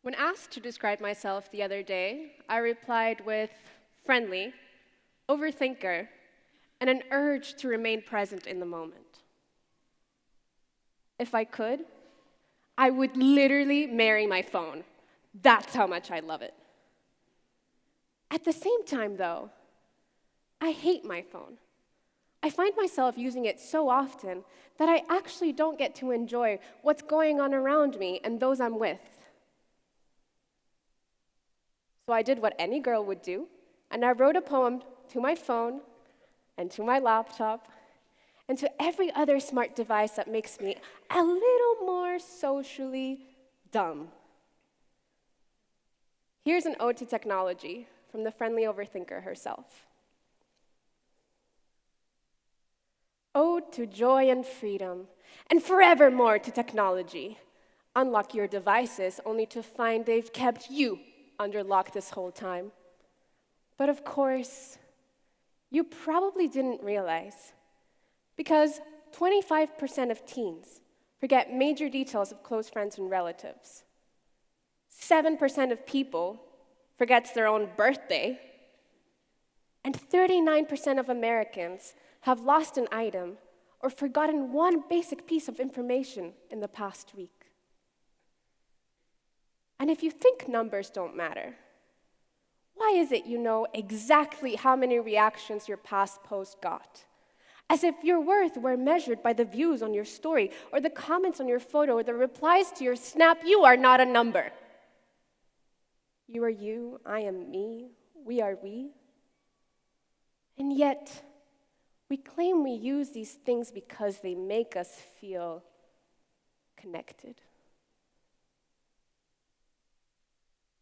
When asked to describe myself the other day, I replied with friendly, overthinker, and an urge to remain present in the moment. If I could, I would literally marry my phone. That's how much I love it. At the same time, though, I hate my phone. I find myself using it so often that I actually don't get to enjoy what's going on around me and those I'm with. So I did what any girl would do, and I wrote a poem to my phone and to my laptop and to every other smart device that makes me a little more socially dumb. Here's an ode to technology from the friendly overthinker herself. Ode to joy and freedom, and forevermore to technology. Unlock your devices only to find they've kept you under lock this whole time. But of course, you probably didn't realize, because 25% of teens forget major details of close friends and relatives. 7% of people forgets their own birthday, and 39% of Americans have lost an item or forgotten one basic piece of information in the past week. And if you think numbers don't matter, why is it you know exactly how many reactions your past post got? As if your worth were measured by the views on your story, or the comments on your photo, or the replies to your snap. You are not a number. You are you, I am me, we are we. And yet, we claim we use these things because they make us feel connected.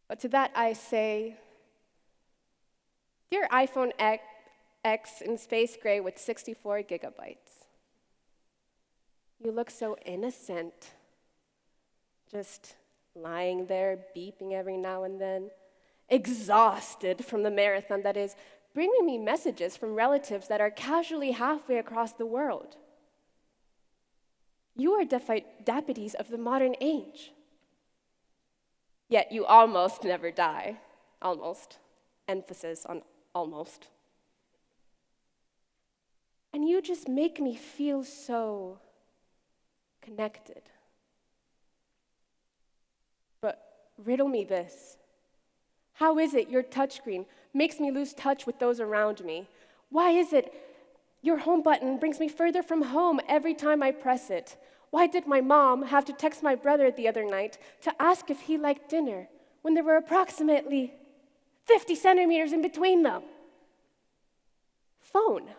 But to that I say, dear iPhone X in space gray with 64 gigabytes, you look so innocent, just lying there, beeping every now and then, exhausted from the marathon that is bringing me messages from relatives that are casually halfway across the world. You are deputies of the modern age. Yet you almost never die. Almost. Emphasis on almost. And you just make me feel so connected. But riddle me this. How is it your touchscreen makes me lose touch with those around me? Why is it your home button brings me further from home every time I press it? Why did my mom have to text my brother the other night to ask if he liked dinner when there were approximately 50 centimeters in between them? Phone.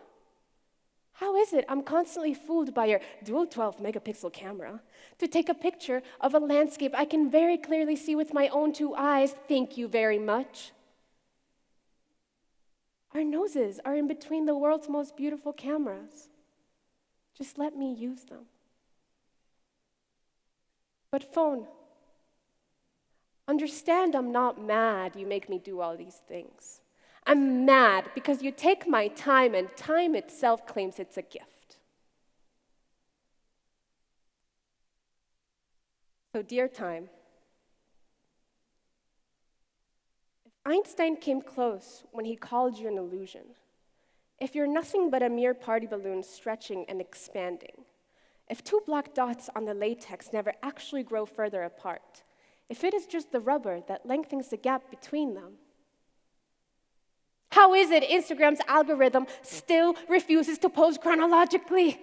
How is it I'm constantly fooled by your dual 12-megapixel camera to take a picture of a landscape I can very clearly see with my own two eyes? Thank you very much. Our noses are in between the world's most beautiful cameras. Just let me use them. But phone, understand I'm not mad you make me do all these things. I'm mad because you take my time, and time itself claims it's a gift. So, dear time, if Einstein came close when he called you an illusion, if you're nothing but a mere party balloon stretching and expanding, if two black dots on the latex never actually grow further apart, if it is just the rubber that lengthens the gap between them, how is it Instagram's algorithm still refuses to post chronologically?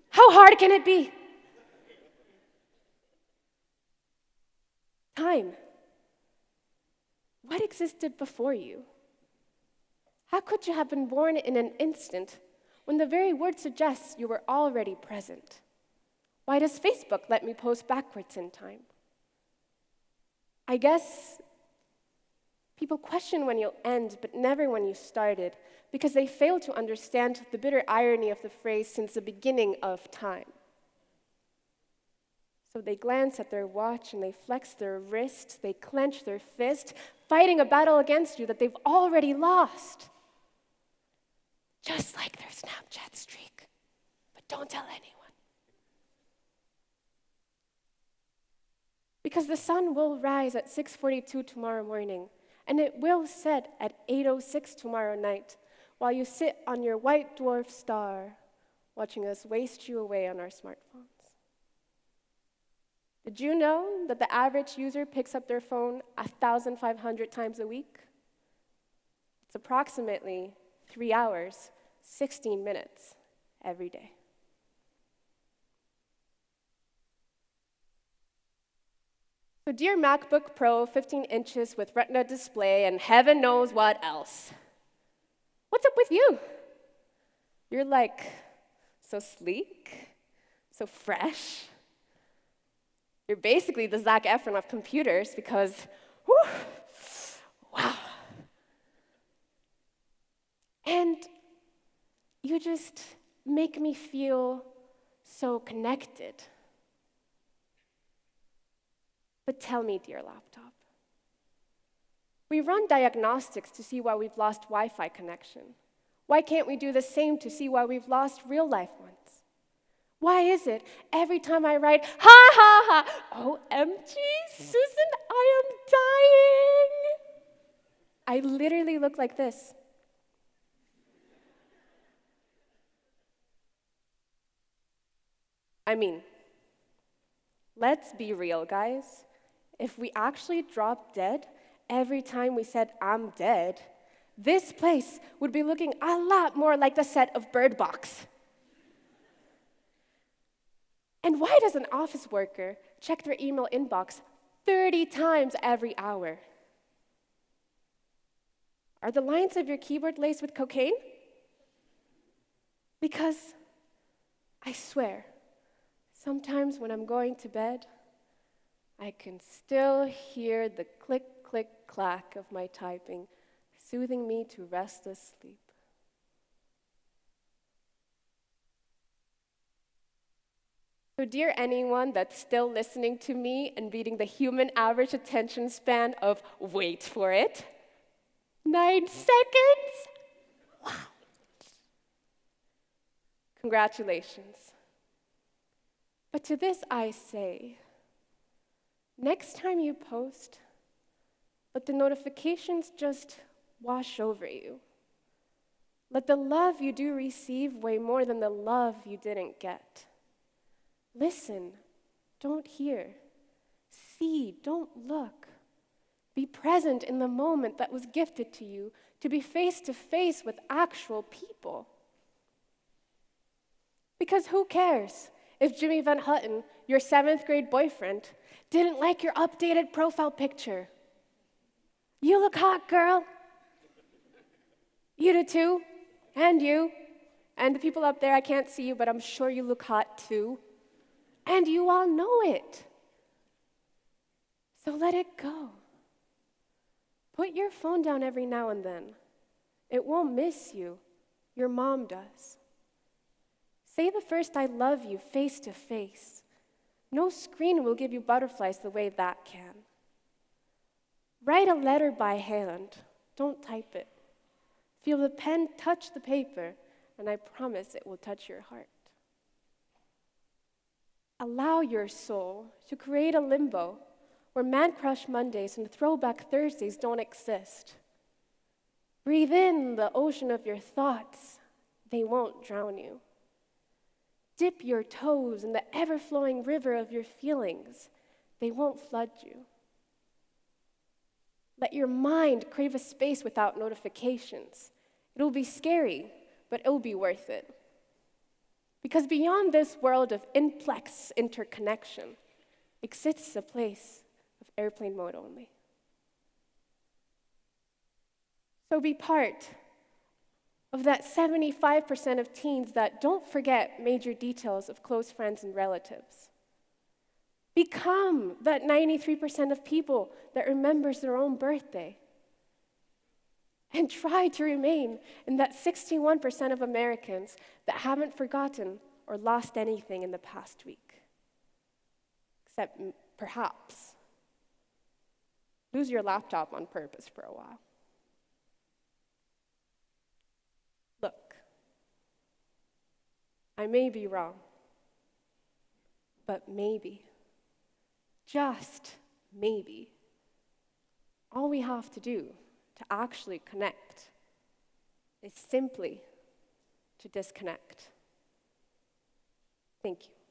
How hard can it be? Time. What existed before you? How could you have been born in an instant when the very word suggests you were already present? Why does Facebook let me post backwards in time? I guess people question when you'll end, but never when you started, because they fail to understand the bitter irony of the phrase "since the beginning of time." So they glance at their watch and they flex their wrist, they clench their fist, fighting a battle against you that they've already lost. Just like their Snapchat streak, but don't tell anyone. Because the sun will rise at 6:42 tomorrow morning, and it will set at 8:06 tomorrow night, while you sit on your white dwarf star, watching us waste you away on our smartphones. Did you know that the average user picks up their phone 1,500 times a week? It's approximately 3 hours, 16 minutes every day. So dear MacBook Pro, 15 inches with Retina display and heaven knows what else. What's up with you? You're like so sleek, so fresh. You're basically the Zac Efron of computers because, whew, wow. And you just make me feel so connected. But tell me, dear laptop, we run diagnostics to see why we've lost Wi-Fi connection. Why can't we do the same to see why we've lost real-life ones? Why is it every time I write, ha ha ha, OMG, Susan, I am dying? I literally look like this. I mean, let's be real, guys. If we actually dropped dead every time we said, I'm dead, this place would be looking a lot more like the set of Bird Box. And why does an office worker check their email inbox 30 times every hour? Are the lines of your keyboard laced with cocaine? Because I swear, sometimes when I'm going to bed, I can still hear the click, click, clack of my typing, soothing me to restless sleep. So dear anyone that's still listening to me and beating the human average attention span of, wait for it, 9 seconds? Wow. Congratulations. But to this I say, next time you post, let the notifications just wash over you. Let the love you do receive weigh more than the love you didn't get. Listen, don't hear. See, don't look. Be present in the moment that was gifted to you, to be face to face with actual people. Because who cares if Jimmy Van Houten, your 7th grade boyfriend, didn't like your updated profile picture? You look hot, girl. You do too, and you. And the people up there, I can't see you, but I'm sure you look hot too. And you all know it. So let it go. Put your phone down every now and then. It won't miss you. Your mom does. Say the first I love you face to face. No screen will give you butterflies the way that can. Write a letter by hand. Don't type it. Feel the pen touch the paper, and I promise it will touch your heart. Allow your soul to create a limbo where man-crush Mondays and throwback Thursdays don't exist. Breathe in the ocean of your thoughts. They won't drown you. Dip your toes in the ever-flowing river of your feelings. They won't flood you. Let your mind crave a space without notifications. It'll be scary, but it'll be worth it. Because beyond this world of in-plex interconnection exists a place of airplane mode only. So be part of that 75% of teens that don't forget major details of close friends and relatives. Become that 93% of people that remembers their own birthday. And try to remain in that 61% of Americans that haven't forgotten or lost anything in the past week. Except perhaps lose your laptop on purpose for a while. Look, I may be wrong, but maybe, just maybe, all we have to do to actually connect is simply to disconnect. Thank you.